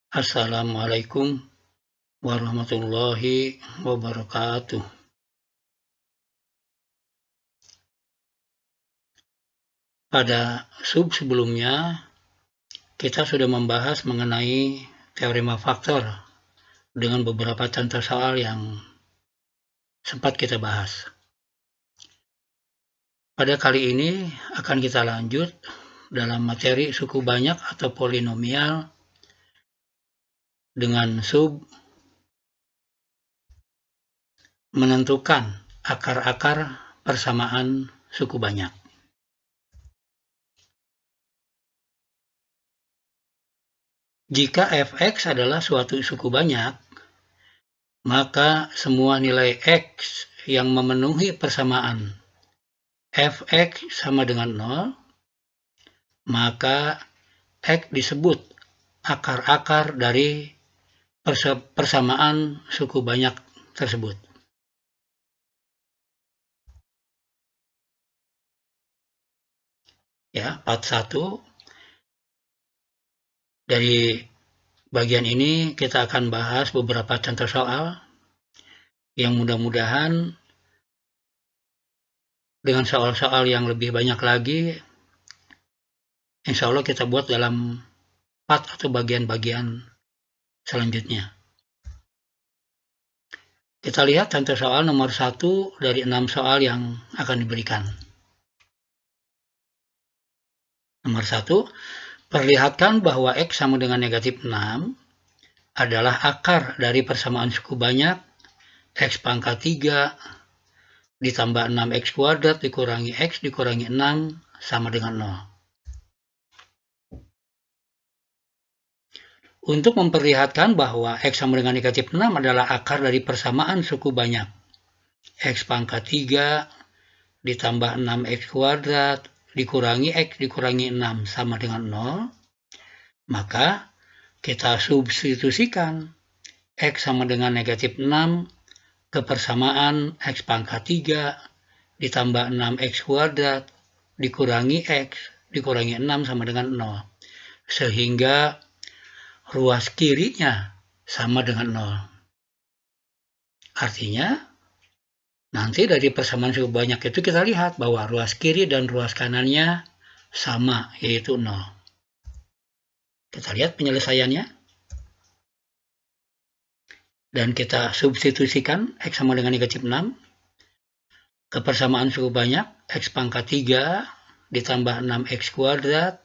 Assalamualaikum warahmatullahi wabarakatuh. Pada sebelumnya, kita sudah membahas mengenai teorema faktor dengan beberapa contoh soal yang sempat kita bahas. Pada kali ini akan kita lanjut dalam materi suku banyak atau polinomial dengan menentukan akar-akar persamaan suku banyak. Jika fx adalah suatu suku banyak, maka semua nilai x yang memenuhi persamaan fx sama dengan 0, maka x disebut akar-akar dari persamaan suku banyak tersebut. Ya, part 1. Dari bagian ini kita akan bahas beberapa contoh soal yang mudah-mudahan dengan soal-soal yang lebih banyak lagi, insya Allah kita buat dalam part atau bagian-bagian selanjutnya. Kita lihat contoh soal nomor 1 dari 6 soal yang akan diberikan. Nomor 1, perlihatkan bahwa X sama dengan negatif 6 adalah akar dari persamaan suku banyak X pangkat 3 ditambah 6X kuadrat dikurangi X dikurangi 6 sama dengan 0. Untuk memperlihatkan bahwa X sama dengan negatif 6 adalah akar dari persamaan suku banyak X pangkat 3 ditambah 6X kuadrat dikurangi X dikurangi 6 sama dengan 0, maka kita substitusikan X sama dengan negatif 6 ke persamaan X pangkat 3 ditambah 6X kuadrat dikurangi X dikurangi 6 sama dengan 0. Sehingga ruas kirinya sama dengan 0. Artinya, nanti dari persamaan suku banyak itu kita lihat bahwa ruas kiri dan ruas kanannya sama, yaitu 0. Kita lihat penyelesaiannya. Dan kita substitusikan X sama dengan negatif 6 ke persamaan suku banyak X pangkat 3 ditambah 6X kuadrat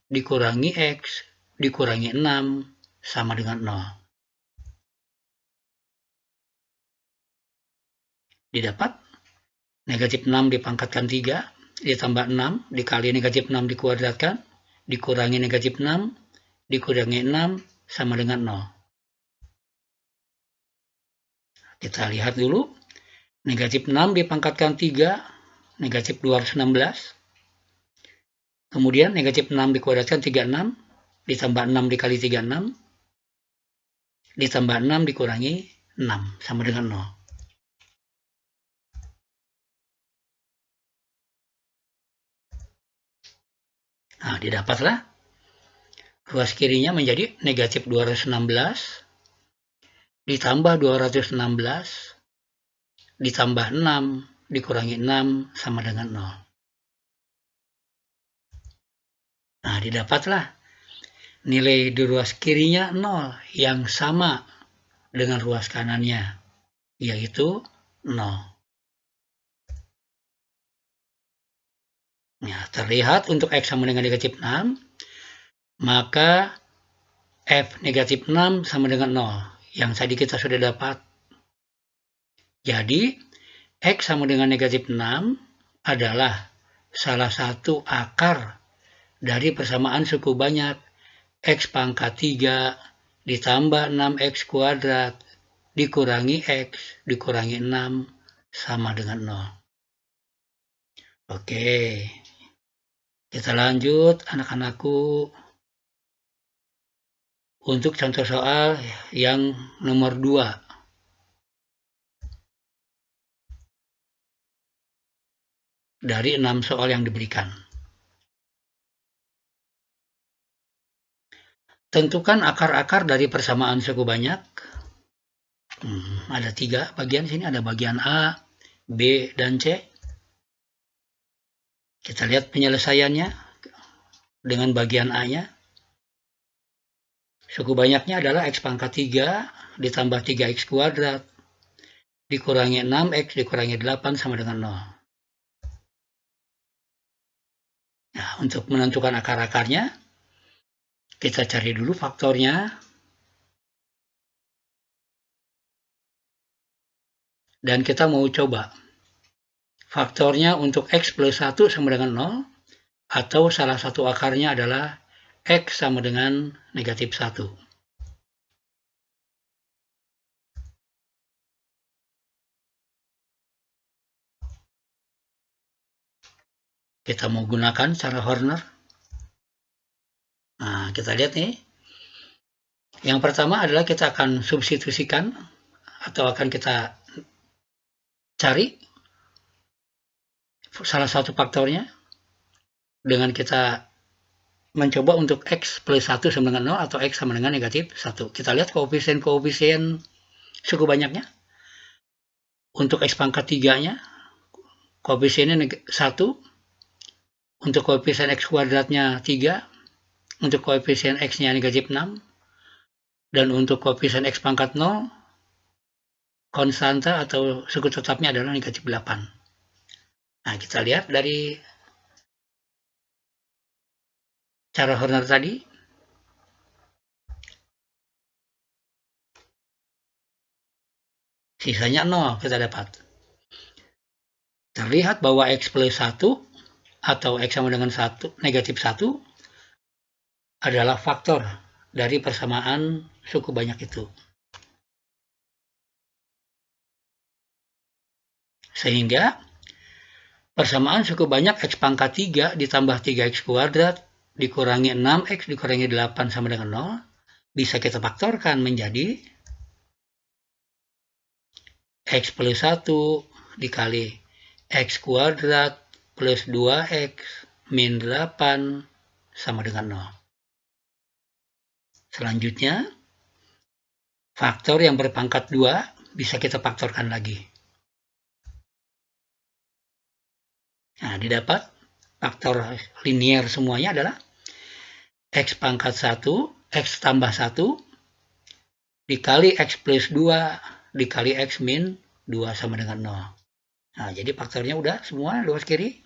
dikurangi X dikurangi 6 sama dengan 0. Didapat negatif 6 dipangkatkan 3 ditambah 6 dikali negatif 6 dikuadratkan dikurangi negatif 6 dikurangi 6 sama dengan 0. Kita lihat dulu. Negatif 6 dipangkatkan 3, negatif 216. Kemudian negatif 6 dikuadratkan 36, ditambah 6 dikali 36, ditambah 6 dikurangi 6, sama dengan 0. Nah, didapatlah ruas kirinya menjadi negatif 216, ditambah 216, ditambah 6, dikurangi 6, sama dengan 0. Nah, didapatlah nilai di ruas kirinya 0 yang sama dengan ruas kanannya, yaitu 0. Nah, terlihat untuk X sama dengan negatif 6, maka F negatif 6 sama dengan 0, yang tadi kita sudah dapat. Jadi, X sama dengan negatif 6 adalah salah satu akar dari persamaan suku banyak X pangkat 3 ditambah 6X kuadrat dikurangi X dikurangi 6 sama dengan 0. Oke, kita lanjut anak-anakku untuk contoh soal yang nomor 2. Dari 6 soal yang diberikan. Tentukan akar-akar dari persamaan suku banyak. Ada 3 bagian sini, ada bagian A, B, dan C. Kita lihat penyelesaiannya dengan bagian A-nya. Suku banyaknya adalah X pangkat 3 ditambah 3X kuadrat dikurangi 6X dikurangi 8 sama dengan 0. Nah, untuk menentukan akar-akarnya, kita cari dulu faktornya. Dan kita mau coba faktornya untuk X plus 1 sama dengan 0, atau salah satu akarnya adalah X sama dengan negatif 1. Kita mau gunakan cara Horner. Nah, kita lihat nih. Yang pertama adalah kita akan substitusikan atau akan kita cari salah satu faktornya dengan kita mencoba untuk X plus 1 sama dengan 0 atau X sama dengan negatif 1. Kita lihat koefisien-koefisien suku banyaknya. Untuk X pangkat 3-nya, koefisiennya 1. Untuk koefisien X kuadratnya 3. Untuk koefisien X-nya negatif 6. Dan untuk koefisien X pangkat 0, konstanta atau suku tetapnya adalah negatif 8. Nah, kita lihat dari cara Horner tadi. Sisanya 0 kita dapat. Terlihat bahwa X plus 1 atau X sama dengan 1, negatif 1 adalah faktor dari persamaan suku banyak itu. Sehingga persamaan suku banyak X pangkat 3 ditambah 3X kuadrat dikurangi 6X dikurangi 8 sama dengan 0 bisa kita faktorkan menjadi X plus 1 dikali X kuadrat plus 2X min 8 sama dengan 0. Selanjutnya, faktor yang berpangkat 2 bisa kita faktorkan lagi. Nah, didapat faktor linier semuanya adalah X pangkat 1, X tambah 1, dikali X plus 2, dikali X min 2 sama dengan 0. Nah, jadi faktornya udah semua luas kiri.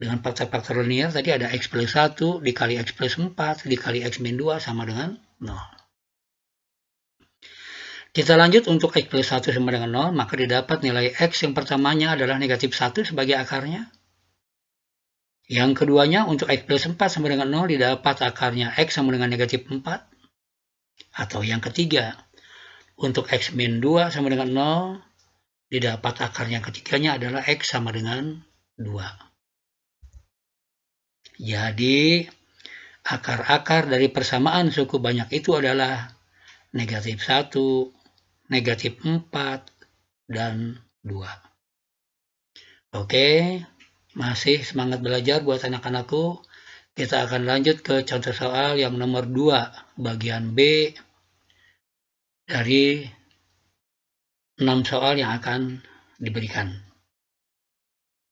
Dengan faktor-faktor linier tadi ada X plus 1, dikali X plus 4, dikali X min 2 sama dengan 0. Kita lanjut untuk X plus 1 sama dengan 0, maka didapat nilai X yang pertamanya adalah negatif 1 sebagai akarnya. Yang keduanya untuk X plus 4 sama dengan 0 didapat akarnya X sama dengan negatif 4. Atau yang ketiga, untuk X min 2 sama dengan 0 didapat akarnya ketiganya adalah X sama dengan 2. Jadi, akar-akar dari persamaan suku banyak itu adalah negatif 1, negatif 4, dan 2. Oke, masih semangat belajar buat anak-anakku. Kita akan lanjut ke contoh soal yang nomor 2, bagian B, dari 6 soal yang akan diberikan.